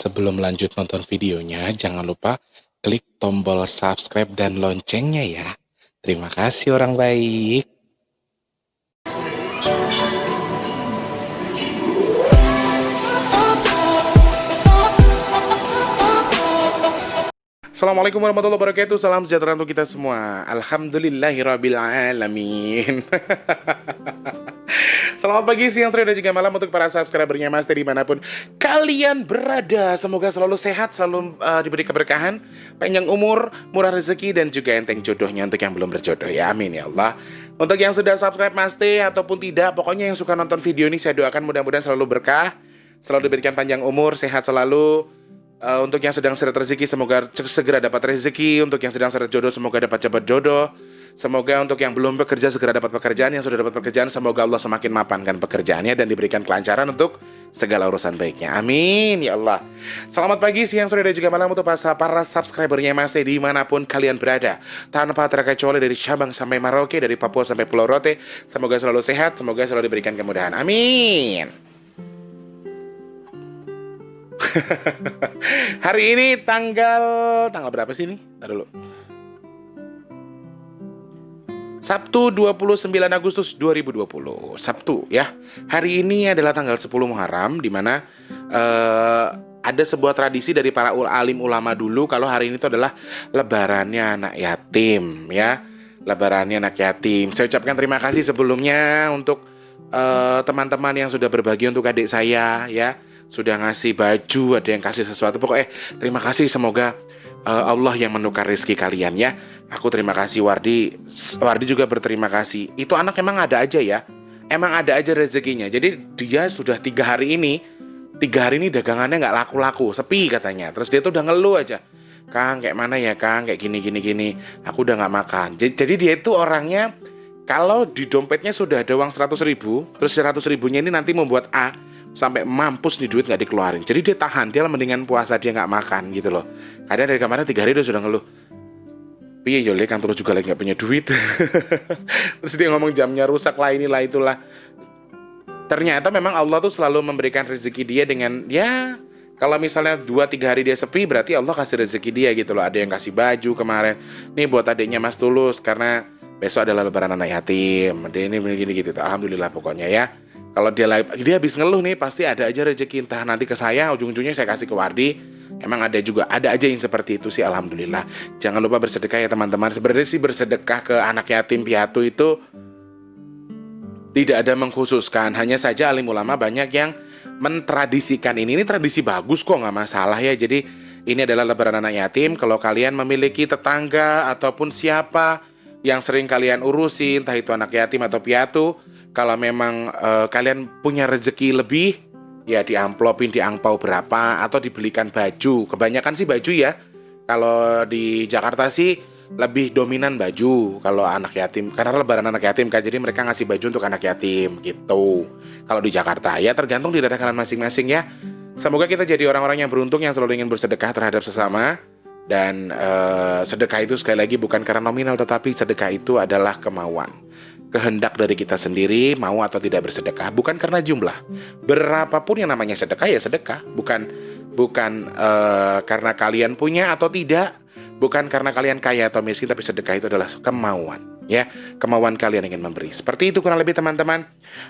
sebelum lanjut nonton videonya, jangan lupa klik tombol subscribe dan loncengnya ya. Terima kasih orang baik. Assalamualaikum warahmatullahi wabarakatuh. Salam sejahtera untuk kita semua. Alhamdulillahirrabbilalamin. Selamat pagi, siang, sore, dan juga malam untuk para subscribernya Mas Teh dimanapun kalian berada. Semoga selalu sehat, selalu diberi keberkahan, panjang umur, murah rezeki, dan juga enteng jodohnya untuk yang belum berjodoh ya. Amin ya Allah. Untuk yang sudah subscribe Mas Teh ataupun tidak, pokoknya yang suka nonton video ini saya doakan mudah-mudahan selalu berkah, selalu diberikan panjang umur, sehat selalu. Untuk yang sedang seret rezeki semoga segera dapat rezeki. Untuk yang sedang seret jodoh semoga dapat cepat jodoh. Semoga untuk yang belum bekerja segera dapat pekerjaan. Yang sudah dapat pekerjaan semoga Allah semakin mapankan pekerjaannya dan diberikan kelancaran untuk segala urusan baiknya. Amin ya Allah. Selamat pagi, siang, sore, dan juga malam untuk para subscribernya Mas Teh dimanapun kalian berada, tanpa terkecuali dari Sabang sampai Merauke, dari Papua sampai Pulau Rote. Semoga selalu sehat, semoga selalu diberikan kemudahan. Amin. Hari ini tanggal berapa sih ini? Ntar dulu. Sabtu 29 Agustus 2020. Sabtu ya. Hari ini adalah tanggal 10 Muharram, di mana ada sebuah tradisi dari para alim ulama dulu kalau hari ini itu adalah lebarannya anak yatim ya. Lebarannya anak yatim. Saya ucapkan terima kasih sebelumnya untuk teman-teman yang sudah berbagi untuk adik saya ya. Sudah ngasih baju, ada yang kasih sesuatu. Pokoknya terima kasih, semoga Allah yang menukar rezeki kalian ya. Aku terima kasih, Wardi juga berterima kasih. Itu anak emang ada aja ya. Emang ada aja rezekinya. Jadi dia sudah 3 hari ini dagangannya nggak laku-laku, sepi katanya. Terus dia tuh udah ngeluh aja, Kang kayak mana ya Kang, kayak gini, aku udah nggak makan. Jadi dia itu orangnya, kalau di dompetnya sudah ada uang 100 ribu, terus 100 ribunya ini nanti membuat A sampai mampus nih, duit nggak dikeluarin. Jadi dia tahan, dia mendingan puasa, dia nggak makan gitu loh. Kadang dari kemarin 3 hari dia sudah ngeluh, piye Yole kan terus juga lagi nggak punya duit. Terus dia ngomong jamnya rusak lah, inilah itulah. Ternyata memang Allah tuh selalu memberikan rezeki dia dengan ya, kalau misalnya 2-3 hari dia sepi, berarti Allah kasih rezeki dia gitu loh. Ada yang kasih baju kemarin, nih buat adiknya Mas Tulus karena besok adalah lebaran anak yatim. Dia ini begini gitu. Alhamdulillah pokoknya ya. Kalau dia habis ngeluh nih, pasti ada aja rezeki, entah nanti ke saya, ujung-ujungnya saya kasih ke Wardi. Emang ada aja yang seperti itu sih, alhamdulillah. Jangan lupa bersedekah ya teman-teman. Sebenarnya sih bersedekah ke anak yatim piatu itu tidak ada mengkhususkan. Hanya saja alim ulama banyak yang mentradisikan ini tradisi bagus kok, nggak masalah ya. Jadi ini adalah lebaran anak yatim. Kalau kalian memiliki tetangga ataupun siapa yang sering kalian urusi, entah itu anak yatim atau piatu, kalau memang kalian punya rezeki lebih, ya diamplopin, diangpau berapa, atau dibelikan baju. Kebanyakan sih baju ya. Kalau di Jakarta sih lebih dominan baju kalau anak yatim, karena lebaran anak yatim kan, jadi mereka ngasih baju untuk anak yatim gitu. Kalau di Jakarta ya tergantung di daerah kalian masing-masing ya. Semoga kita jadi orang-orang yang beruntung yang selalu ingin bersedekah terhadap sesama. Dan sedekah itu sekali lagi bukan karena nominal, tetapi sedekah itu adalah kemauan, kehendak dari kita sendiri, mau atau tidak bersedekah, bukan karena jumlah. Berapapun yang namanya sedekah ya sedekah, bukan karena kalian punya atau tidak, bukan karena kalian kaya atau miskin, tapi sedekah itu adalah kemauan ya, kemauan kalian ingin memberi. Seperti itu kurang lebih teman-teman.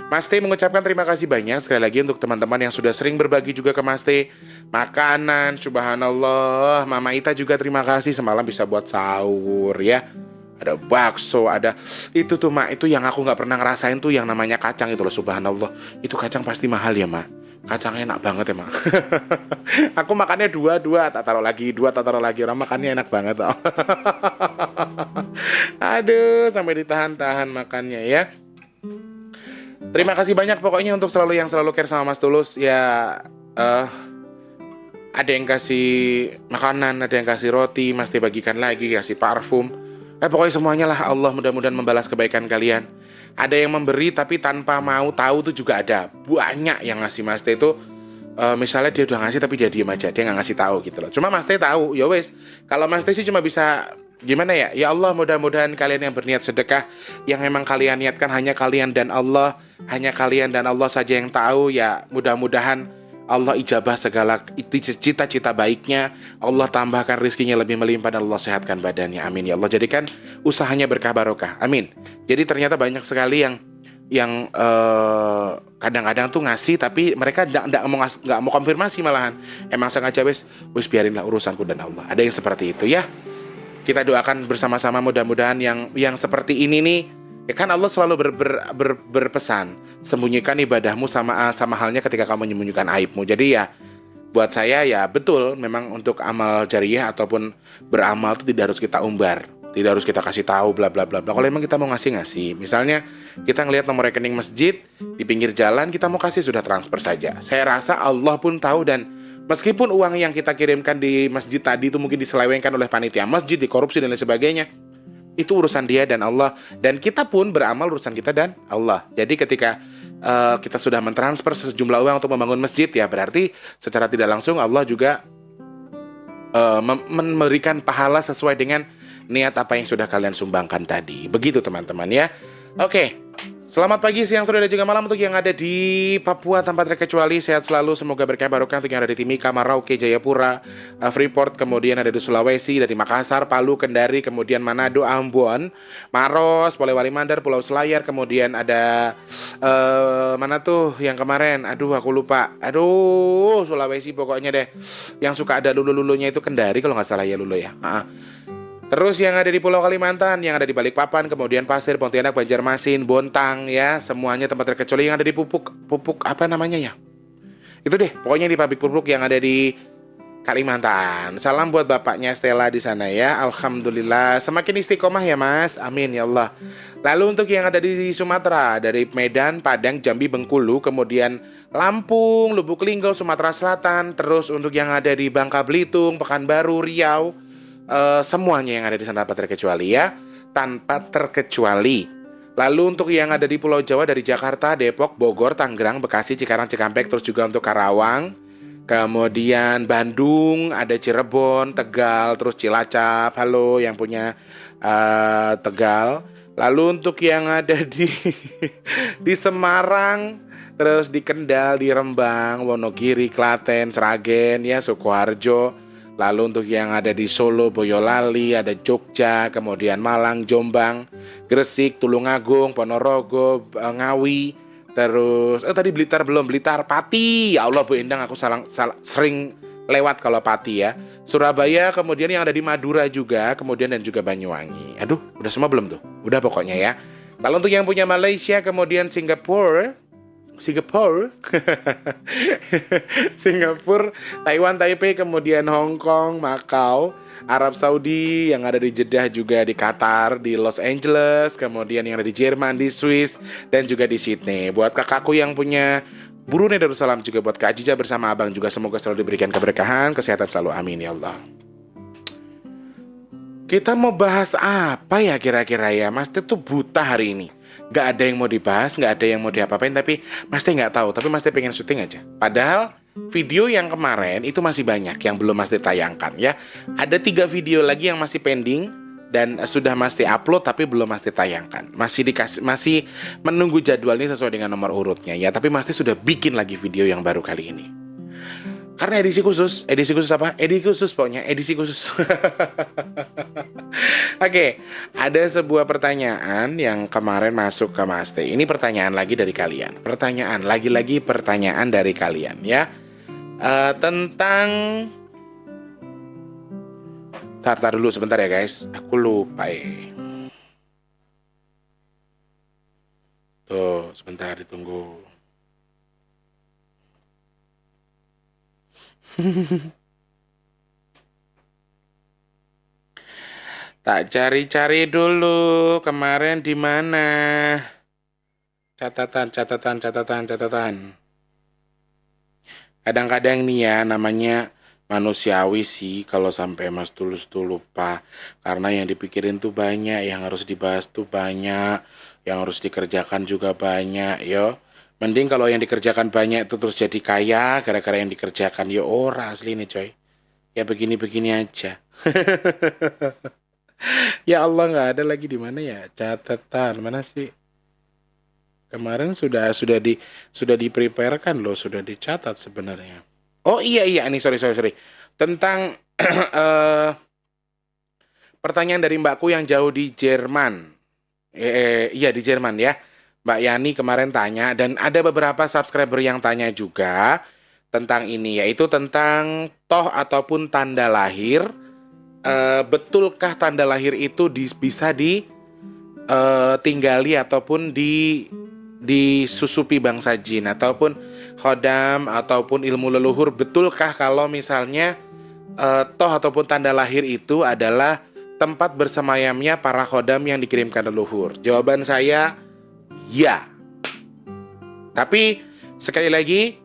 Mas Teh mengucapkan terima kasih banyak sekali lagi untuk teman-teman yang sudah sering berbagi juga ke Mas Teh makanan, subhanallah. Mama Ita juga terima kasih, semalam bisa buat sahur ya. Ada bakso, ada itu tuh Mak, itu yang aku nggak pernah ngerasain tuh yang namanya kacang itu loh, subhanallah. Itu kacang pasti mahal ya Mak. Kacangnya enak banget ya Mak. Aku makannya dua, tak taruh lagi, orang makannya enak banget tau. Aduh, sampai ditahan-tahan makannya ya. Terima kasih banyak pokoknya untuk yang selalu care sama Mas Tulus ya. Ada yang kasih makanan, ada yang kasih roti, Mas Teh bagikan lagi, kasih parfum. Pokoknya semuanya lah, Allah mudah-mudahan membalas kebaikan kalian. Ada yang memberi tapi tanpa mau tahu tuh juga ada. Banyak yang ngasih Mas Teh itu misalnya dia udah ngasih tapi dia diem aja, dia nggak ngasih tahu gitu loh. Cuma Mas Teh tahu, ya wes. Kalau Mas Teh sih cuma bisa gimana ya? Ya Allah, mudah-mudahan kalian yang berniat sedekah, yang memang kalian niatkan hanya kalian dan Allah saja yang tahu ya. Mudah-mudahan Allah ijabah segala cita-cita baiknya, Allah tambahkan rizkinya lebih melimpah, dan Allah sehatkan badannya. Amin ya Allah. Jadikan usahanya berkah barokah. Amin. Jadi ternyata banyak sekali yang kadang-kadang tuh ngasih tapi mereka nggak mau konfirmasi, malahan emang sengaja wis biarinlah urusanku dan Allah. Ada yang seperti itu ya. Kita doakan bersama-sama, mudah-mudahan yang seperti ini nih, ya kan Allah selalu berpesan, sembunyikan ibadahmu sama halnya ketika kamu menyembunyikan aibmu. Jadi ya buat saya ya betul, memang untuk amal jariyah ataupun beramal itu tidak harus kita umbar, tidak harus kita kasih tahu bla bla bla bla. Kalau memang kita mau ngasih, misalnya kita ngelihat nomor rekening masjid di pinggir jalan, kita mau kasih, sudah transfer saja. Saya rasa Allah pun tahu, dan meskipun uang yang kita kirimkan di masjid tadi itu mungkin diselewengkan oleh panitia masjid, dikorupsi dan lain sebagainya, itu urusan dia dan Allah. Dan kita pun beramal urusan kita dan Allah. Jadi ketika kita sudah mentransfer sejumlah uang untuk membangun masjid, ya berarti secara tidak langsung Allah juga memberikan pahala sesuai dengan niat apa yang sudah kalian sumbangkan tadi. Begitu teman-teman ya. Oke. Selamat pagi, siang, sore, dan juga malam untuk yang ada di Papua tanpa terkecuali. Sehat selalu, semoga berkah barokah untuk yang ada di Timika, Merauke, Jayapura, Freeport, kemudian ada di Sulawesi, dari Makassar, Palu, Kendari, kemudian Manado, Ambon, Maros, Polewali Mandar, Pulau Selayar, kemudian ada mana tuh yang kemarin? Aduh, aku lupa. Aduh, Sulawesi pokoknya deh. Yang suka ada lulu-lulunya itu Kendari kalau nggak salah ya, lulu ya. Terus yang ada di Pulau Kalimantan, yang ada di Balikpapan, kemudian Pasir, Pontianak, Banjarmasin, Bontang, ya semuanya tempat terkecuali yang ada di pupuk apa namanya ya? Itu deh, pokoknya di pabrik pupuk yang ada di Kalimantan. Salam buat bapaknya Stella di sana ya. Alhamdulillah, semakin istiqomah ya Mas. Amin ya Allah. Lalu untuk yang ada di Sumatera, dari Medan, Padang, Jambi, Bengkulu, kemudian Lampung, Lubuk Linggau, Sumatera Selatan, terus untuk yang ada di Bangka Belitung, Pekanbaru, Riau, semuanya yang ada di sana tanpa terkecuali ya, tanpa terkecuali. Lalu untuk yang ada di Pulau Jawa, dari Jakarta, Depok, Bogor, Tangerang, Bekasi, Cikarang, Cikampek, terus juga untuk Karawang, kemudian Bandung, ada Cirebon, Tegal, terus Cilacap, halo yang punya Tegal. Lalu untuk yang ada di Semarang, terus di Kendal, di Rembang, Wonogiri, Klaten, Sragen, ya Sukoharjo. Lalu untuk yang ada di Solo, Boyolali, ada Jogja, kemudian Malang, Jombang, Gresik, Tulungagung, Ponorogo, Ngawi, terus tadi Blitar belum, Blitar, Pati. Ya Allah Bu Endang, aku sering lewat kalau Pati ya. Surabaya, kemudian yang ada di Madura juga, kemudian dan juga Banyuwangi. Aduh, udah semua belum tuh? Udah pokoknya ya. Lalu untuk yang punya Malaysia, kemudian Singapura, Singapura, Taiwan, Taipei, kemudian Hong Kong, Macau, Arab Saudi, yang ada di Jeddah, juga di Qatar, di Los Angeles, kemudian yang ada di Jerman, di Swiss, dan juga di Sydney. Buat kakakku yang punya Brunei Darussalam, juga buat Kak Ajija bersama abang juga, semoga selalu diberikan keberkahan, kesehatan selalu, amin ya Allah. Kita mau bahas apa ya kira-kira ya? Mas Teh tuh buta hari ini. Gak ada yang mau dibahas, gak ada yang mau diapa-apain, tapi Mas Teh gak tahu, tapi Mas Teh pengen syuting aja. Padahal video yang kemarin itu masih banyak yang belum Mas Teh tayangkan ya. Ada 3 video lagi yang masih pending dan sudah Mas Teh upload tapi belum Mas Teh tayangkan. Masih menunggu jadwalnya sesuai dengan nomor urutnya ya. Tapi Mas Teh sudah bikin lagi video yang baru kali ini. Karena edisi khusus apa? Edisi khusus. Oke, ada sebuah pertanyaan yang kemarin masuk ke Mas Teh. Ini pertanyaan lagi dari kalian. Lagi-lagi pertanyaan dari kalian ya. Tentang Tar dulu sebentar ya guys. Aku lupa ya. Tuh, sebentar ditunggu. Tak cari-cari dulu kemarin di mana. Catatan. Kadang-kadang nih ya namanya manusiawi sih kalau sampai Mas Tulus tuh lupa. Karena yang dipikirin tuh banyak, yang harus dibahas tuh banyak, yang harus dikerjakan juga banyak, yo. Mending kalau yang dikerjakan banyak itu terus jadi kaya gara-gara yang dikerjakan, yo ora asli nih coy. Ya begini-begini aja. Ya Allah, nggak ada lagi di mana ya catatan, mana sih? Kemarin sudah di-prepare-kan loh, sudah dicatat sebenarnya. Oh iya ini sorry. Tentang pertanyaan dari mbakku yang jauh di Jerman. Iya di Jerman ya. Mbak Yani kemarin tanya dan ada beberapa subscriber yang tanya juga tentang ini yaitu tentang toh ataupun tanda lahir. Betulkah tanda lahir itu bisa ditinggali ataupun disusupi bangsa jin ataupun khodam ataupun ilmu leluhur, betulkah kalau misalnya toh ataupun tanda lahir itu adalah tempat bersemayamnya para khodam yang dikirimkan leluhur? Jawaban saya ya. Tapi sekali lagi,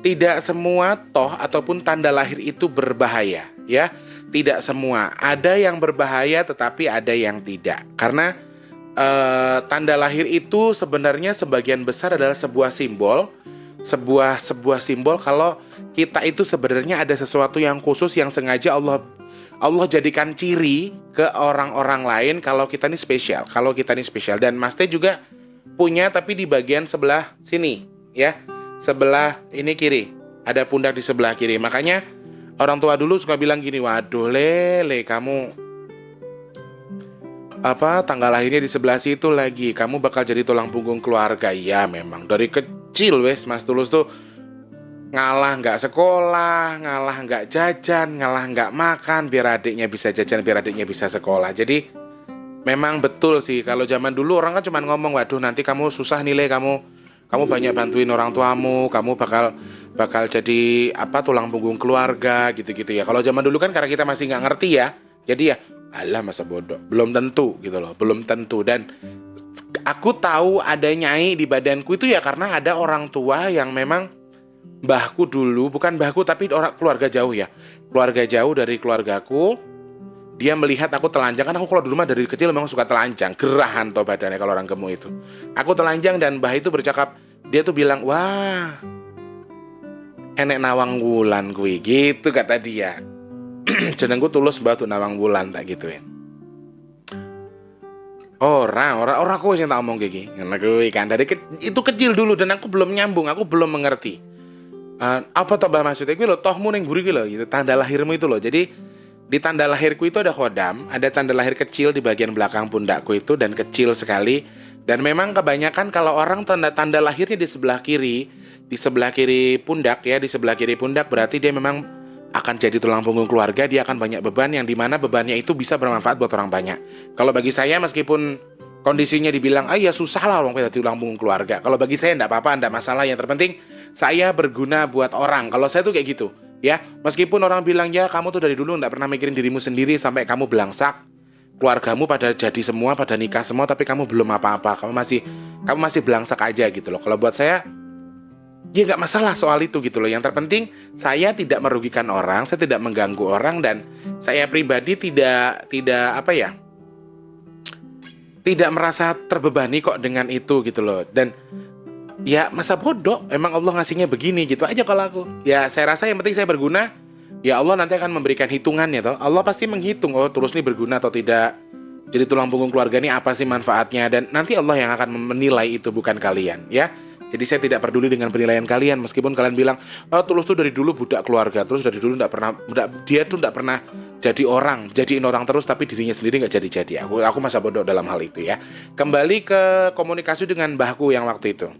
tidak semua toh ataupun tanda lahir itu berbahaya ya. Tidak semua. Ada yang berbahaya tetapi ada yang tidak. Karena tanda lahir itu sebenarnya sebagian besar adalah sebuah simbol, sebuah simbol kalau kita itu sebenarnya ada sesuatu yang khusus yang sengaja Allah jadikan ciri ke orang-orang lain kalau kita ini spesial, dan Mas Teh juga punya tapi di bagian sebelah sini ya, sebelah ini kiri, ada pundak di sebelah kiri. Makanya orang tua dulu suka bilang gini, waduh lele kamu tanggal lahirnya di sebelah situ lagi, kamu bakal jadi tulang punggung keluarga. Ya memang dari kecil wes Mas Tulus tuh ngalah nggak sekolah, ngalah nggak jajan, ngalah nggak makan biar adiknya bisa jajan, biar adiknya bisa sekolah. Jadi memang betul sih, kalau zaman dulu orang kan cuma ngomong, waduh nanti kamu susah nilai, kamu banyak bantuin orang tuamu, kamu bakal jadi tulang punggung keluarga gitu-gitu ya. Kalau zaman dulu kan karena kita masih nggak ngerti ya, jadi ya alah masa bodoh, belum tentu gitu loh, belum tentu. Dan aku tahu ada nyai di badanku itu ya karena ada orang tua yang memang mbahku dulu, bukan mbahku tapi orang keluarga jauh ya, keluarga jauh dari keluargaku, dia melihat aku telanjang. Kan aku kalau di rumah dari kecil memang suka telanjang, gerahan toh badannya kalau orang gemuk itu. Aku telanjang dan mbah itu bercakap, dia tuh bilang, wah enek nawang wulan kui, gitu kata dia. Jenengku Tulus batu nawang wulan tak gituin. Orang aku sih tak ngomong kayak gini. Aku kan dari itu kecil dulu dan aku belum nyambung, aku belum mengerti. Apa toh bah maksudnya gue lo tohmu neng buri lo gitu, tanda lahirmu itu loh. Jadi di tanda lahirku itu ada khodam, ada tanda lahir kecil di bagian belakang pundakku itu dan kecil sekali. Dan memang kebanyakan kalau orang tanda lahirnya di sebelah kiri pundak ya, di sebelah kiri pundak berarti dia memang akan jadi tulang punggung keluarga, dia akan banyak beban yang dimana bebannya itu bisa bermanfaat buat orang banyak. Kalau bagi saya meskipun kondisinya dibilang, ya susah lah orang jadi tulang punggung keluarga. Kalau bagi saya enggak apa-apa, enggak masalah. Yang terpenting saya berguna buat orang. Kalau saya tuh kayak gitu ya, meskipun orang bilang ya kamu tuh dari dulu enggak pernah mikirin dirimu sendiri sampai kamu belangsak, keluargamu pada jadi semua, pada nikah semua, tapi kamu belum apa-apa, kamu masih belangsak aja gitu loh. Kalau buat saya ya nggak masalah soal itu gitu loh. Yang terpenting saya tidak merugikan orang, saya tidak mengganggu orang, dan saya pribadi tidak merasa terbebani kok dengan itu gitu loh. Dan ya masa bodoh, emang Allah ngasihnya begini gitu aja kalau aku. Ya saya rasa yang penting saya berguna. Ya Allah nanti akan memberikan hitungannya toh. Allah pasti menghitung, oh Tulus ini berguna atau tidak. Jadi tulang punggung keluarga ini apa sih manfaatnya, dan nanti Allah yang akan menilai itu, bukan kalian ya. Jadi saya tidak peduli dengan penilaian kalian, meskipun kalian bilang, Tulus tuh dari dulu budak keluarga, Tulus dari dulu dia tuh nggak pernah jadiin orang terus, tapi dirinya sendiri nggak jadi. Aku masa bodoh dalam hal itu ya. Kembali ke komunikasi dengan mbahku yang waktu itu.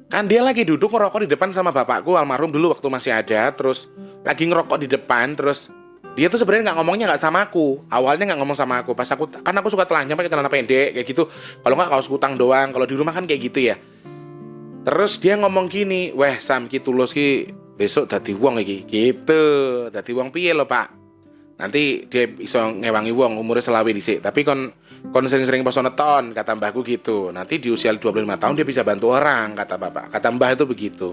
Kan dia lagi duduk ngerokok di depan sama bapakku almarhum dulu waktu masih ada, terus lagi ngerokok di depan, terus dia tuh sebenarnya ngomongnya nggak sama aku. Awalnya nggak ngomong sama aku. Pas aku suka telanjang pakai celana pendek kayak gitu. Kalau nggak kaos kutang doang. Kalau di rumah kan kayak gitu ya. Terus dia ngomong gini, weh Sam ki Tulus ki besok dadi wong iki. Gitu. Dadi wong piye lo Pak? Nanti dia iso ngewangi wong umurnya selawe dhisik. Tapi kon sering-sering poso neton, kata mbahku gitu. Nanti di usia 25 tahun dia bisa bantu orang, kata bapak. Kata mbah itu begitu.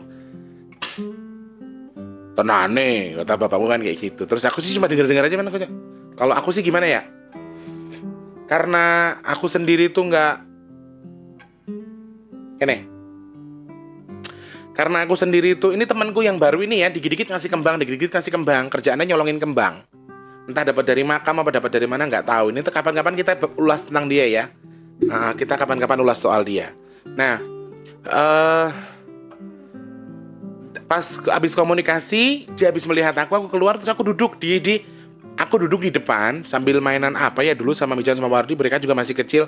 Tenane, kata bapakmu kan kayak gitu. Terus aku sih cuma denger-denger aja, aku kalau aku sih gimana ya, karena aku sendiri tuh nggak karena aku sendiri tuh, ini temanku yang baru ini ya, dikit-dikit ngasih kembang, kerjaannya nyolongin kembang, entah dapat dari makam apa dapat dari mana nggak tahu. Ini tuh kapan-kapan kita ulas tentang dia ya. Kita kapan-kapan ulas soal dia. Nah, eh pas habis komunikasi, dia habis melihat aku keluar, terus aku duduk aku duduk di depan sambil mainan apa ya dulu sama Mijan sama Wardi, mereka juga masih kecil.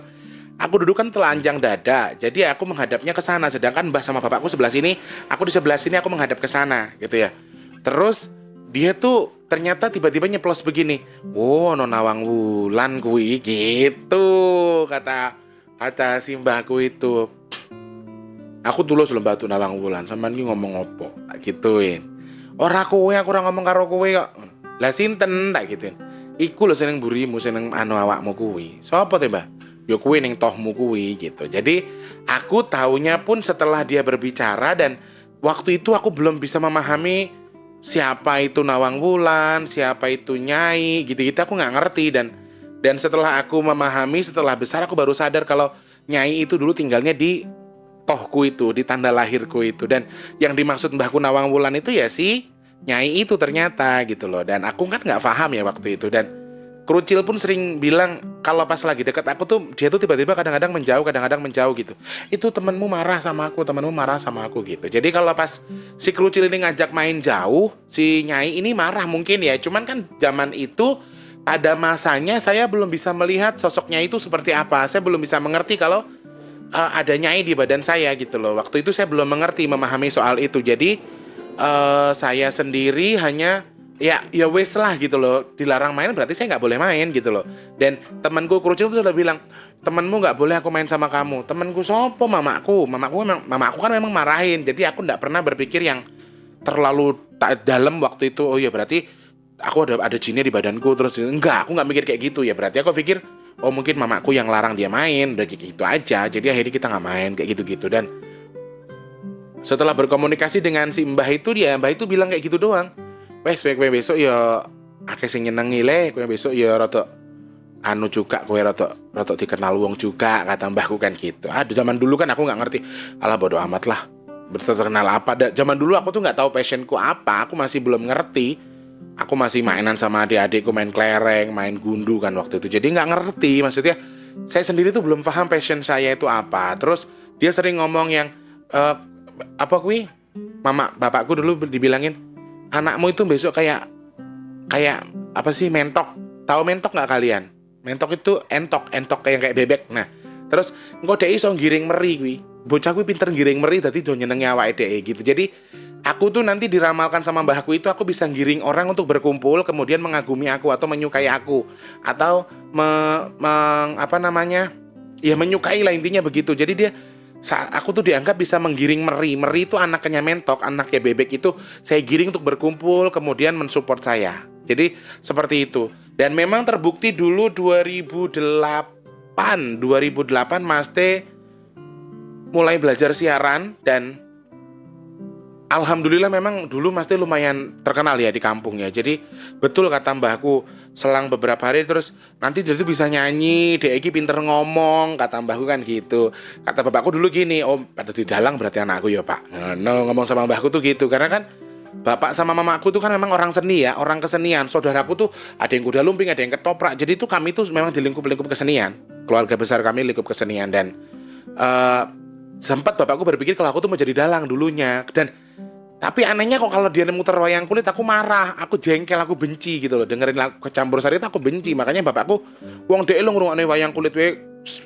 Aku duduk kan telanjang dada, jadi aku menghadapnya ke sana, sedangkan mbah sama bapakku sebelah sini, aku di sebelah sini, aku menghadap ke sana, gitu ya. Terus dia tuh ternyata tiba-tiba nyeplos begini, "Oh, no Nawang Wulan kui," gitu kata kata si mbahku itu. Aku tulus lho Mbak Nawang Wulan, sampean ki ngomong opo? Tak gituin. Ora kowe, aku ora ngomong karo kowe kok. Lah sinten tak gituin. Iku lho seneng burimu, seneng anu awakmu kuwi. Sopo teh, Mbah? Ya kuwi ning tohmu kuwi gitu. Jadi aku taunya pun setelah dia berbicara, dan waktu itu aku belum bisa memahami siapa itu Nawang Wulan, siapa itu Nyai, gitu-gitu aku nggak ngerti. Dan setelah aku memahami, setelah besar aku baru sadar kalau Nyai itu dulu tinggalnya di tohku itu, di tanda lahirku itu. Dan yang dimaksud Mbahku Nawang Wulan itu ya si Nyai itu ternyata gitu loh. Dan aku kan nggak paham ya waktu itu. Dan Kerucil pun sering bilang kalau pas lagi deket aku tuh, dia tuh tiba-tiba kadang-kadang menjauh gitu. Itu temenmu marah sama aku, temenmu marah sama aku gitu. Jadi kalau pas si Kerucil ini ngajak main jauh, si Nyai ini marah mungkin ya. Cuman kan zaman itu pada masanya saya belum bisa melihat sosoknya itu seperti apa. Saya belum bisa mengerti kalau ada Nyai di badan saya gitu loh. Waktu itu saya belum mengerti, memahami soal itu. Jadi saya sendiri hanya ya wes lah gitu loh. Dilarang main berarti saya nggak boleh main gitu loh. Dan temanku Kerucil tuh sudah bilang, temanmu nggak boleh aku main sama kamu. Temanku sopo? Mamaku kan memang marahin. Jadi aku nggak pernah berpikir yang terlalu dalam waktu itu. Oh ya berarti aku ada jinnya di badanku. Terus enggak, aku nggak mikir kayak gitu ya. Berarti aku pikir, oh mungkin mamaku yang larang dia main, udah kayak gitu aja. Jadi akhirnya kita nggak main kayak gitu-gitu. Dan setelah berkomunikasi dengan si mbah itu bilang kayak gitu doang. Wes kowe besok ya akeh sing nyenengi le, kowe besok ya rada anu juga, kowe rada dikenal wong juga, kata mbahku kan gitu. Di zaman dulu kan aku nggak ngerti. Alah bodo amat lah. Terkenal apa? Zaman dulu aku tuh nggak tahu passionku apa, aku masih belum ngerti. Aku masih mainan sama adik-adikku, main kelereng, main gundu kan waktu itu. Jadi nggak ngerti, maksudnya saya sendiri tuh belum paham passion saya itu apa. Terus dia sering ngomong yang apa kui? Bapakku dulu dibilangin, anakmu itu besok kayak kayak apa sih, mentok. Tahu mentok nggak kalian? Mentok itu entok kayak bebek. Nah, terus engko dhek iso giring meri kuwi. Bocah kuwi pinter giring meri, dadi do nyenengi awake dhek gitu. Jadi aku tuh nanti diramalkan sama mbahku itu, aku bisa giring orang untuk berkumpul, kemudian mengagumi aku atau menyukai aku, atau apa namanya? Ya menyukai lah intinya begitu. Jadi aku tuh dianggap bisa menggiring meri. Meri itu anaknya mentok, anaknya bebek itu saya giring untuk berkumpul, kemudian mensupport saya. Jadi seperti itu. Dan memang terbukti dulu 2008 Mas T mulai belajar siaran, dan alhamdulillah memang dulu Mas T lumayan terkenal ya di kampung ya. Jadi betul kata mbahku, selang beberapa hari terus nanti dia tuh bisa nyanyi, dia iki pinter ngomong, kata mbahku kan gitu. Kata bapakku dulu gini, oh pada di dalang berarti anakku ya pak. No, ngomong sama mbahku tuh gitu, karena kan bapak sama mamaku tuh kan memang orang seni ya, orang kesenian. Saudaraku tuh ada yang kuda lumping, ada yang ketoprak. Jadi tuh kami tuh memang di lingkup kesenian. Keluarga besar kami lingkup kesenian. Dan sempat bapakku berpikir kalau aku tuh mau jadi dalang dulunya. Tapi anehnya kok kalau dia muter wayang kulit aku marah, aku jengkel, aku benci gitu loh. Dengerin lagu Campur Sari itu aku benci. Makanya bapakku, wong dhek lu ngrungokne wayang kulit we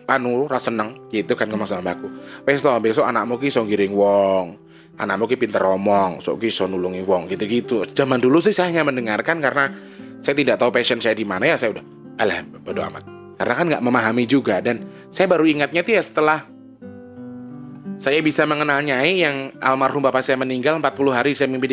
ra seneng gitu kan, ngomong sama mbakku. Wes to besok anakmu ki iso ngiring wong. Anakmu ki pinter ngomong, sok ki iso nulungi wong gitu-gitu. Zaman dulu sih saya hanya mendengarkan karena saya tidak tahu passion saya di mana, ya saya udah alah bodo amat. Karena kan nggak memahami juga. Dan saya baru ingatnya tuh ya setelah saya bisa mengenal Nyai, yang almarhum bapak saya meninggal 40 hari saya mimpi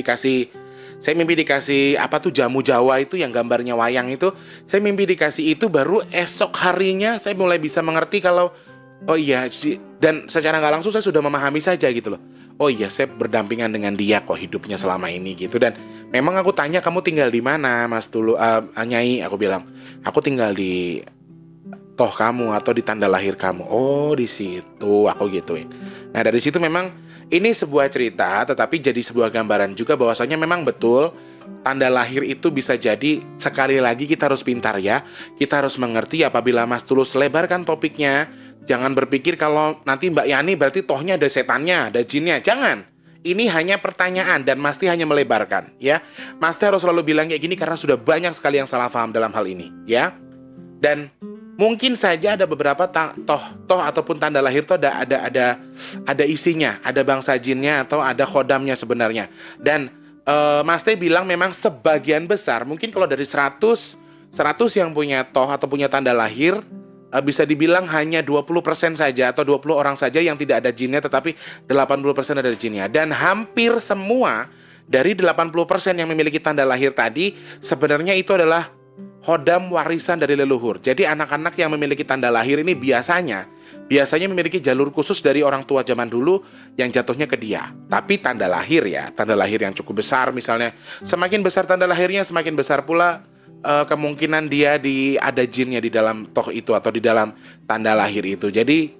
dikasih apa tuh jamu Jawa itu yang gambarnya wayang itu. Saya mimpi dikasih itu, baru esok harinya saya mulai bisa mengerti kalau oh iya, dan secara nggak langsung saya sudah memahami saja gitu loh. Oh iya, saya berdampingan dengan dia kok hidupnya selama ini gitu. Dan memang aku tanya, kamu tinggal di mana Mas dulu, Nyai? Aku bilang, aku tinggal di toh kamu atau di tanda lahir kamu. Oh di situ, aku gituin. Nah dari situ memang ini sebuah cerita, tetapi jadi sebuah gambaran juga bahwasanya memang betul tanda lahir itu bisa jadi, sekali lagi kita harus pintar ya. Kita harus mengerti apabila Mas Tulus lebarkan topiknya, Jangan berpikir kalau nanti Mbak Yani berarti tohnya ada setannya, ada jinnya. Jangan. Ini hanya pertanyaan dan Masti hanya melebarkan, ya. Masti harus selalu bilang kayak gini karena sudah banyak sekali yang salah paham dalam hal ini, ya. Dan mungkin saja ada beberapa toh ataupun tanda lahir itu ada isinya, ada bangsa jinnya atau ada khodamnya sebenarnya. Dan Mas Teh bilang memang sebagian besar, mungkin kalau dari 100 yang punya toh atau punya tanda lahir, bisa dibilang hanya 20% saja atau 20 orang saja yang tidak ada jinnya, tetapi 80% ada jinnya. Dan hampir semua dari 80% yang memiliki tanda lahir tadi sebenarnya itu adalah khodam warisan dari leluhur. Jadi anak-anak yang memiliki tanda lahir ini biasanya memiliki jalur khusus dari orang tua zaman dulu yang jatuhnya ke dia. Tapi tanda lahir ya, tanda lahir yang cukup besar misalnya, semakin besar tanda lahirnya semakin besar pula kemungkinan dia ada jinnya di dalam toh itu atau di dalam tanda lahir itu. Jadi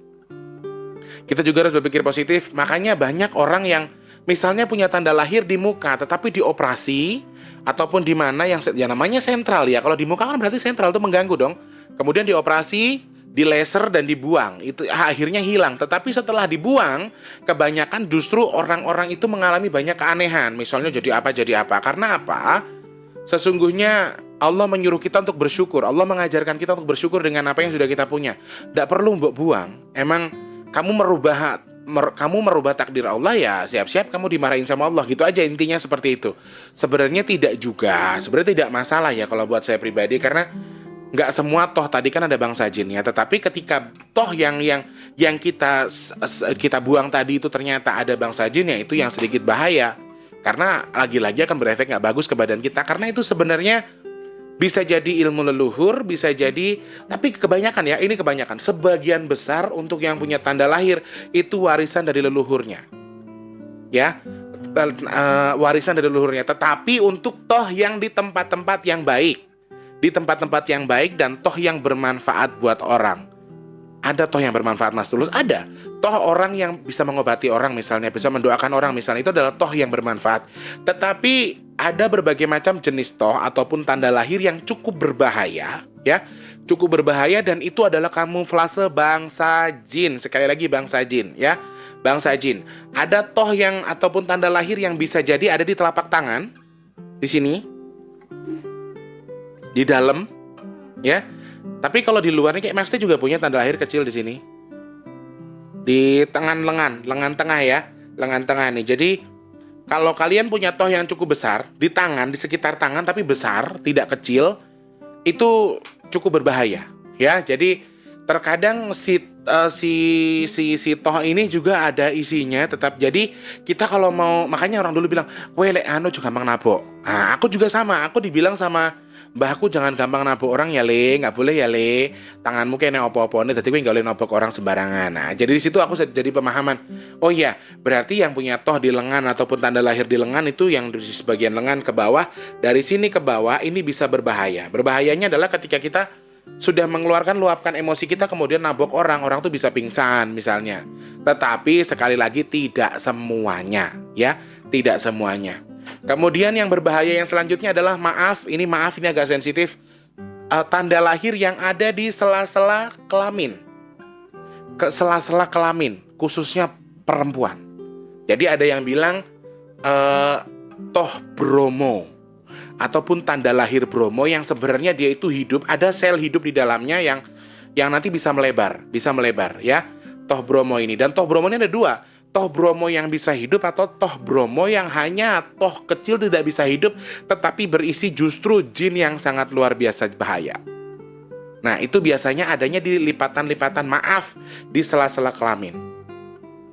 kita juga harus berpikir positif. Makanya banyak orang yang misalnya punya tanda lahir di muka tetapi dioperasi ataupun di mana yang namanya sentral ya. Kalau di muka kan berarti sentral itu mengganggu dong. Kemudian dioperasi, di laser dan dibuang. Itu akhirnya hilang. Tetapi setelah dibuang, kebanyakan justru orang-orang itu mengalami banyak keanehan. Misalnya jadi apa? Karena apa? Sesungguhnya Allah menyuruh kita untuk bersyukur. Allah mengajarkan kita untuk bersyukur dengan apa yang sudah kita punya. Tidak perlu buang. Emang kamu merubah takdir Allah ya, siap-siap kamu dimarahin sama Allah. Gitu aja intinya, seperti itu. Sebenarnya tidak masalah ya kalau buat saya pribadi, karena nggak semua toh tadi kan ada bangsa jinnya. Tetapi ketika toh yang kita buang tadi itu ternyata ada bangsa jinnya, itu yang sedikit bahaya. Karena lagi-lagi akan berefek nggak bagus ke badan kita. Karena itu sebenarnya bisa jadi ilmu leluhur, bisa jadi, tapi kebanyakan ya, ini kebanyakan, sebagian besar untuk yang punya tanda lahir itu warisan dari leluhurnya, ya, warisan dari leluhurnya. Tetapi untuk toh yang di tempat-tempat yang baik, dan toh yang bermanfaat buat orang. Ada toh yang bermanfaat, Mas Tulus, ada. Toh orang yang bisa mengobati orang misalnya, bisa mendoakan orang misalnya, itu adalah toh yang bermanfaat. Tetapi ada berbagai macam jenis toh ataupun tanda lahir yang cukup berbahaya, ya. Cukup berbahaya, dan itu adalah kamuflase bangsa jin. Sekali lagi bangsa jin, ya. Bangsa jin. Ada toh yang ataupun tanda lahir yang bisa jadi ada di telapak tangan, di sini, di dalam, ya. Tapi kalau di luarnya kayak Mas T juga punya tanda lahir kecil di sini. Di lengan tengah ya. Lengan tengah nih. Jadi kalau kalian punya toh yang cukup besar di tangan, di sekitar tangan tapi besar, tidak kecil, itu cukup berbahaya, ya. Jadi terkadang si toh ini juga ada isinya tetap. Jadi kita kalau mau, makanya orang dulu bilang, "Kowe lek anu juga gampang nabok." Nah, aku juga sama, aku dibilang sama mbahku, jangan gampang nabok orang ya le, nggak boleh ya le, tanganmu kayaknya opo-opo nih, jadi gue nggak boleh nabok orang sembarangan. Nah, jadi di situ aku jadi pemahaman, oh iya, berarti yang punya toh di lengan ataupun tanda lahir di lengan itu yang di sebagian lengan ke bawah, dari sini ke bawah ini bisa berbahaya. Berbahayanya adalah ketika kita sudah luapkan emosi kita kemudian nabok orang tuh bisa pingsan misalnya. Tetapi sekali lagi tidak semuanya, ya, tidak semuanya. Kemudian yang berbahaya yang selanjutnya adalah maaf ini agak sensitif, tanda lahir yang ada di sela-sela kelamin, khususnya perempuan. Jadi ada yang bilang toh Bromo ataupun tanda lahir Bromo yang sebenarnya dia itu hidup, ada sel hidup di dalamnya yang nanti bisa melebar ya. Toh Bromo ini, dan toh Bromo ini ada dua. Toh Bromo yang bisa hidup atau toh Bromo yang hanya toh kecil tidak bisa hidup tetapi berisi justru jin yang sangat luar biasa bahaya. Nah, itu biasanya adanya di lipatan-lipatan di sela-sela kelamin.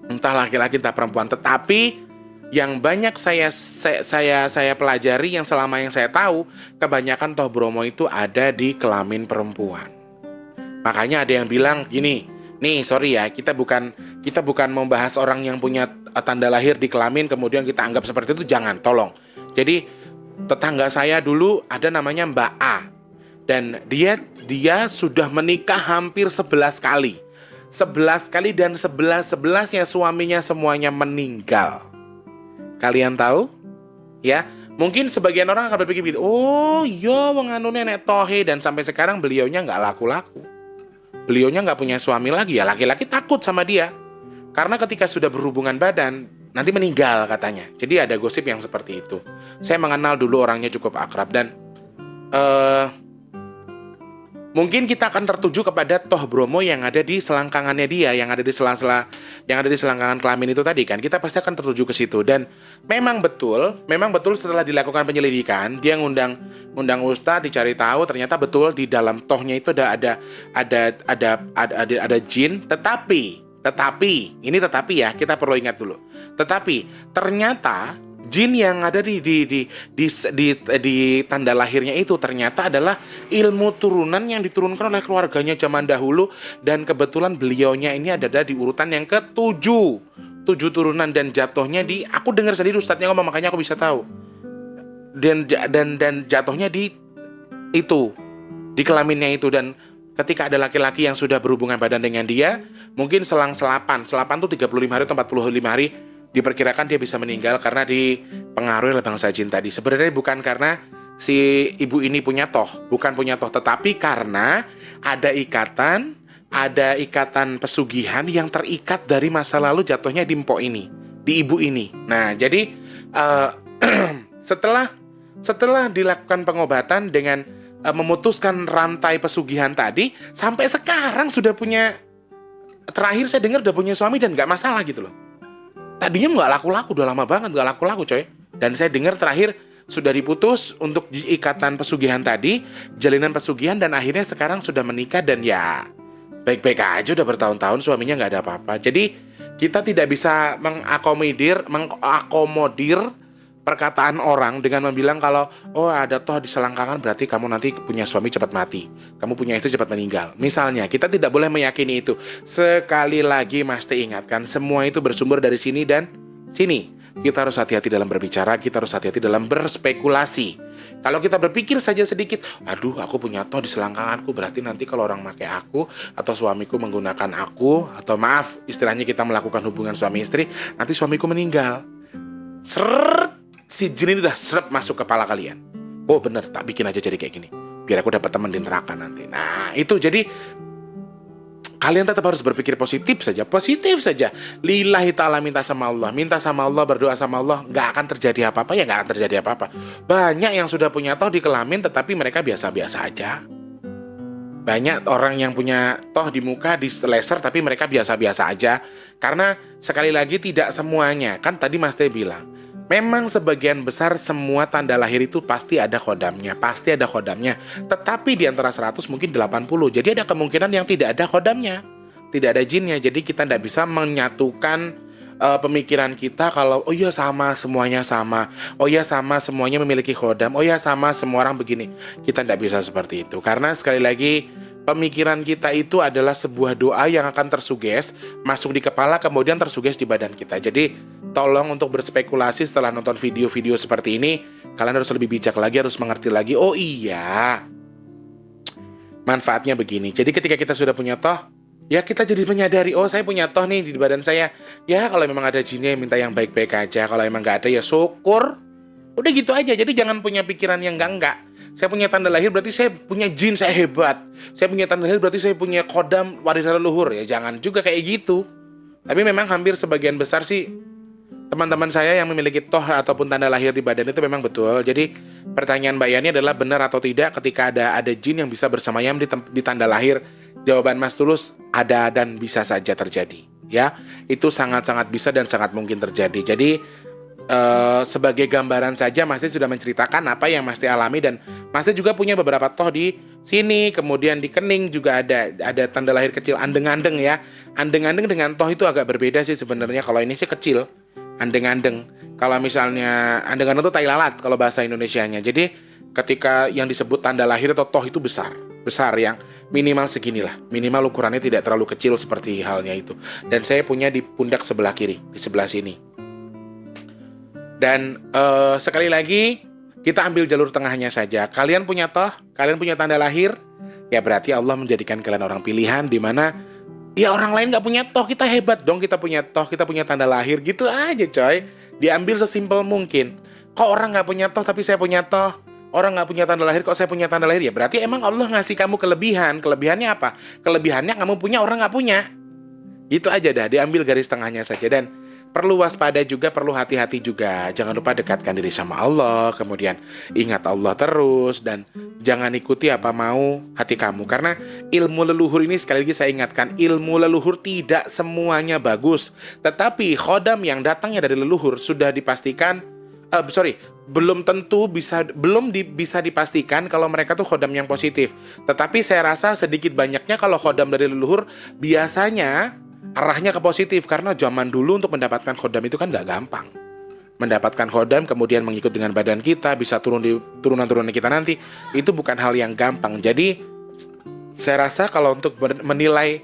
Entah laki-laki entah perempuan, tetapi yang banyak saya pelajari, yang selama yang saya tahu, kebanyakan toh Bromo itu ada di kelamin perempuan. Makanya ada yang bilang gini, nih sorry ya, kita bukan membahas orang yang punya tanda lahir di kelamin kemudian kita anggap seperti itu, jangan, tolong. Jadi tetangga saya dulu ada namanya Mbak A, dan dia sudah menikah hampir 11 kali. 11 kali, dan 11-11-nya suaminya semuanya meninggal. Kalian tahu? Ya, mungkin sebagian orang akan berpikir, oh iya wong anu nenek tohe, dan sampai sekarang beliaunya nggak laku-laku. beliaunya nggak punya suami lagi, ya laki-laki takut sama dia. Karena ketika sudah berhubungan badan, nanti meninggal katanya. Jadi ada gosip yang seperti itu. Saya mengenal dulu orangnya cukup akrab dan mungkin kita akan tertuju kepada Toh Bromo yang ada di selangkangannya dia, yang ada di sela-sela, yang ada di selangkangan kelamin itu tadi kan. Kita pasti akan tertuju ke situ. Dan memang betul setelah dilakukan penyelidikan, dia ngundang ustadz, dicari tahu, ternyata betul di dalam tohnya itu ada jin. Tetapi ini ya, kita perlu ingat dulu. Tetapi ternyata jin yang ada di tanda lahirnya itu ternyata adalah ilmu turunan yang diturunkan oleh keluarganya zaman dahulu, dan kebetulan beliaunya ini ada di urutan yang ke-7 turunan, dan jatuhnya aku dengar sendiri ustadznya ngomong, makanya aku bisa tahu, dan jatuhnya di kelaminnya itu. Dan ketika ada laki-laki yang sudah berhubungan badan dengan dia, mungkin selang selapan tuh 35 hari atau 45 hari, diperkirakan dia bisa meninggal karena dipengaruhi oleh bangsa jin tadi. Sebenarnya bukan karena si ibu ini punya toh, tetapi karena ada ikatan pesugihan yang terikat dari masa lalu, jatuhnya di mpok ini, di ibu ini. Nah, jadi setelah dilakukan pengobatan dengan memutuskan rantai pesugihan tadi, sampai sekarang sudah punya, terakhir saya dengar udah punya suami dan nggak masalah gitu loh. Tadinya nggak laku-laku, udah lama banget nggak laku-laku coy. Dan saya dengar terakhir sudah diputus untuk ikatan pesugihan tadi, jalinan pesugihan, dan akhirnya sekarang sudah menikah dan ya baik-baik aja, udah bertahun-tahun suaminya nggak ada apa-apa. Jadi kita tidak bisa mengakomodir perkataan orang dengan membilang kalau ada toh di selangkangan berarti kamu nanti punya suami cepat mati, kamu punya istri cepat meninggal. Misalnya, kita tidak boleh meyakini itu. Sekali lagi Mas T ingatkan, semua itu bersumber dari sini dan sini. Kita harus hati-hati dalam berbicara, kita harus hati-hati dalam berspekulasi. Kalau kita berpikir saja sedikit, aduh aku punya toh di selangkanganku, berarti nanti kalau orang pakai aku atau suamiku menggunakan aku, atau maaf istilahnya kita melakukan hubungan suami istri, nanti suamiku meninggal. Si jin ini udah serep masuk kepala kalian. Oh bener, tak bikin aja jadi kayak gini, biar aku dapat teman di neraka nanti. Nah itu, jadi kalian tetap harus berpikir positif saja. Lillahi ta'ala, minta sama Allah, berdoa sama Allah. Gak akan terjadi apa-apa, ya gak akan terjadi apa-apa. Banyak yang sudah punya toh di kelamin, tetapi mereka biasa-biasa aja. Banyak orang yang punya toh di muka, di laser, tapi mereka biasa-biasa aja. Karena sekali lagi tidak semuanya. Kan tadi Mas Teh bilang, memang sebagian besar semua tanda lahir itu pasti ada khodamnya. Tetapi di antara 100 mungkin 80. Jadi ada kemungkinan yang tidak ada khodamnya, tidak ada jinnya. Jadi kita tidak bisa menyatukan pemikiran kita kalau oh iya sama, semuanya sama. Oh iya sama, semuanya memiliki khodam. Oh iya sama, semua orang begini. Kita tidak bisa seperti itu. Karena sekali lagi, pemikiran kita itu adalah sebuah doa yang akan tersuges, masuk di kepala, kemudian tersuges di badan kita. Jadi tolong untuk berspekulasi setelah nonton video-video seperti ini, kalian harus lebih bijak lagi, harus mengerti lagi. Oh iya, manfaatnya begini. Jadi ketika kita sudah punya toh, ya kita jadi menyadari, oh saya punya toh nih di badan saya. Ya kalau memang ada jinnya, minta yang baik-baik aja. Kalau emang gak ada ya syukur. Udah gitu aja. Jadi jangan punya pikiran yang enggak. Saya punya tanda lahir berarti saya punya jin, saya hebat. Saya punya tanda lahir berarti saya punya kodam warisan leluhur. Ya jangan juga kayak gitu. Tapi memang hampir sebagian besar sih teman-teman saya yang memiliki toh ataupun tanda lahir di badan itu memang betul. Jadi pertanyaan Mbak Yani adalah benar atau tidak ketika ada jin yang bisa bersemayam di tanda lahir. Jawaban Mas Tulus ada dan bisa saja terjadi. Ya, itu sangat-sangat bisa dan sangat mungkin terjadi. Jadi sebagai gambaran saja Mas Teh sudah menceritakan apa yang Mas Teh alami, dan Mas Teh juga punya beberapa toh di sini, kemudian di kening juga ada tanda lahir kecil, andeng-andeng ya. Andeng-andeng dengan toh itu agak berbeda sih sebenarnya. Kalau ini sih kecil, andeng-andeng. Kalau misalnya andeng-andeng itu tai lalat kalau bahasa Indonesianya. Jadi ketika yang disebut tanda lahir atau toh itu besar yang minimal seginilah, minimal ukurannya tidak terlalu kecil seperti halnya itu. Dan saya punya di pundak sebelah kiri, di sebelah sini. Dan sekali lagi kita ambil jalur tengahnya saja. Kalian punya toh, kalian punya tanda lahir, ya berarti Allah menjadikan kalian orang pilihan, di mana ya orang lain gak punya toh, kita hebat dong, kita punya toh, kita punya tanda lahir. Gitu aja coy, diambil sesimpel mungkin. Kok orang gak punya toh tapi saya punya toh? orang nggak punya tanda lahir kok saya punya tanda lahir. Ya berarti emang Allah ngasih kamu kelebihan. Kelebihannya apa? Kelebihannya kamu punya, orang nggak punya. Itu aja dah, diambil garis tengahnya saja. Dan perlu waspada juga, perlu hati-hati juga. Jangan lupa dekatkan diri sama Allah. Kemudian ingat Allah terus. Dan jangan ikuti apa mau hati kamu. Karena ilmu leluhur ini, sekali lagi saya ingatkan, ilmu leluhur tidak semuanya bagus. Tetapi khodam yang datangnya dari leluhur sudah dipastikan, belum tentu bisa dipastikan kalau mereka tuh khodam yang positif. Tetapi saya rasa sedikit banyaknya kalau khodam dari leluhur biasanya arahnya ke positif. Karena zaman dulu untuk mendapatkan khodam itu kan nggak gampang. Mendapatkan khodam kemudian mengikut dengan badan kita, bisa turun di turunan-turunan kita nanti, itu bukan hal yang gampang. Jadi saya rasa kalau untuk menilai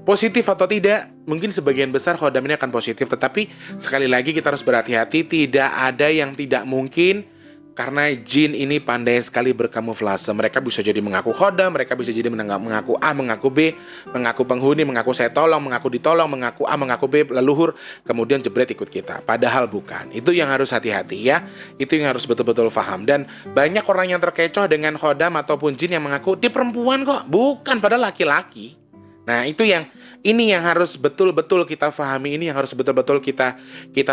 positif atau tidak, mungkin sebagian besar khodam ini akan positif. Tetapi sekali lagi kita harus berhati-hati. Tidak ada yang tidak mungkin. Karena jin ini pandai sekali berkamuflase. Mereka bisa jadi mengaku khodam, mereka bisa jadi mengaku A, mengaku B, mengaku penghuni, mengaku saya tolong, mengaku ditolong, mengaku A, mengaku B, leluhur, kemudian jebret ikut kita. Padahal bukan. Itu yang harus hati-hati ya. Itu yang harus betul-betul paham. Dan banyak orang yang terkecoh dengan khodam ataupun jin yang mengaku dia perempuan kok. Bukan, padahal laki-laki. Nah ini yang harus betul-betul kita pahami, ini yang harus betul-betul kita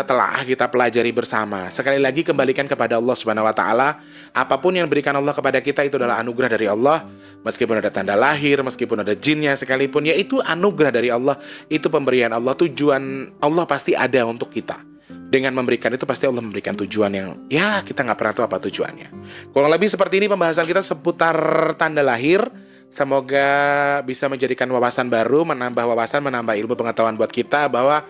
telah, kita pelajari bersama. Sekali lagi kembalikan kepada Allah Subhanahu wa taala. Apapun yang diberikan Allah kepada kita itu adalah anugerah dari Allah. Meskipun ada tanda lahir, meskipun ada jinnya sekalipun, ya itu anugerah dari Allah, itu pemberian Allah. Tujuan Allah pasti ada untuk kita. Dengan memberikan itu pasti Allah memberikan tujuan yang ya kita nggak pernah tahu apa tujuannya. Kurang lebih seperti ini pembahasan kita seputar tanda lahir. Semoga bisa menjadikan wawasan baru, menambah wawasan, menambah ilmu pengetahuan buat kita. Bahwa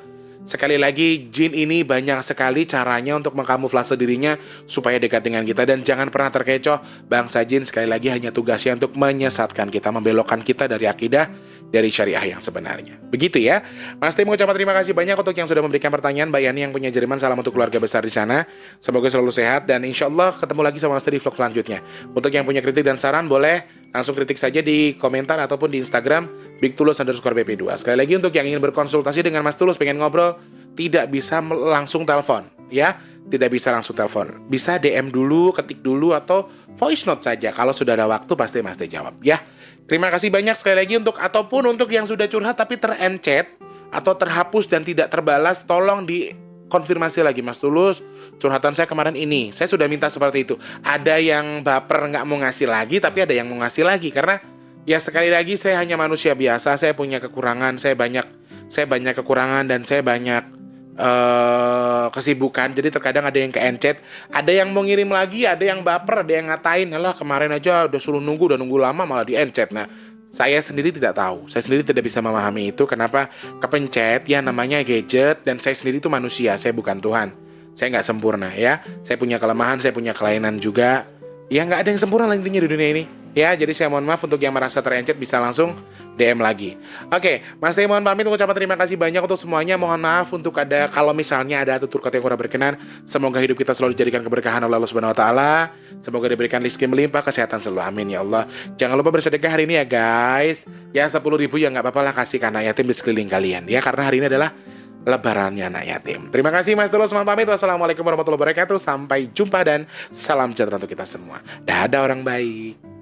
sekali lagi jin ini banyak sekali caranya untuk mengkamuflase dirinya supaya dekat dengan kita. Dan jangan pernah terkecoh, bangsa jin sekali lagi hanya tugasnya untuk menyesatkan kita, membelokkan kita dari akidah, dari syariah yang sebenarnya. Begitu ya. Mas Tim mengucapkan terima kasih banyak untuk yang sudah memberikan pertanyaan. Mbak Yani yang punya Jerman, salam untuk keluarga besar di sana. Semoga selalu sehat dan insya Allah ketemu lagi sama Mas Tim di vlog selanjutnya. Untuk yang punya kritik dan saran boleh langsung kritik saja di komentar ataupun di Instagram @bigtulus_bp2. Sekali lagi untuk yang ingin berkonsultasi dengan Mas Tulus, pengen ngobrol, tidak bisa langsung telepon ya. Tidak bisa langsung telepon. Bisa DM dulu, ketik dulu atau voice note saja. Kalau sudah ada waktu pasti Mas Teh jawab ya. Terima kasih banyak sekali lagi ataupun untuk yang sudah curhat tapi terencet atau terhapus dan tidak terbalas, tolong dikonfirmasi lagi. Mas Tulus, curhatan saya kemarin ini, saya sudah minta seperti itu. Ada yang baper nggak mau ngasih lagi, tapi ada yang mau ngasih lagi. Karena ya sekali lagi saya hanya manusia biasa, saya punya kekurangan, saya banyak kekurangan dan saya banyak kesibukan. Jadi terkadang ada yang keencet, ada yang mau ngirim lagi, ada yang baper, ada yang ngatain, "Alah kemarin aja udah suruh nunggu, udah nunggu lama malah diencet." Nah, saya sendiri tidak tahu, saya sendiri tidak bisa memahami itu. Kenapa kepencet, ya namanya gadget. Dan saya sendiri itu manusia, saya bukan Tuhan. Saya nggak sempurna ya. Saya punya kelemahan, saya punya kelainan juga. Ya nggak ada yang sempurna lah intinya di dunia ini. Ya, jadi saya mohon maaf untuk yang merasa terencet bisa langsung DM lagi. Oke, Mas Teh mohon pamit, ucapkan terima kasih banyak untuk semuanya. Mohon maaf untuk kalau misalnya ada tutur kata yang kurang berkenan. Semoga hidup kita selalu dijadikan keberkahan oleh Allah Subhanahu wa taala. Semoga diberikan rezeki melimpah, kesehatan selalu. Amin ya Allah. Jangan lupa bersedekah hari ini ya guys. Ya 10.000 ya nggak apa-apa lah, kasih ke anak yatim di sekeliling kalian ya, karena hari ini adalah lebarannya anak yatim. Terima kasih Mas Tulus, mohon pamit. Wassalamualaikum warahmatullahi wabarakatuh. Sampai jumpa dan salam sejahtera untuk kita semua. Dadah orang baik.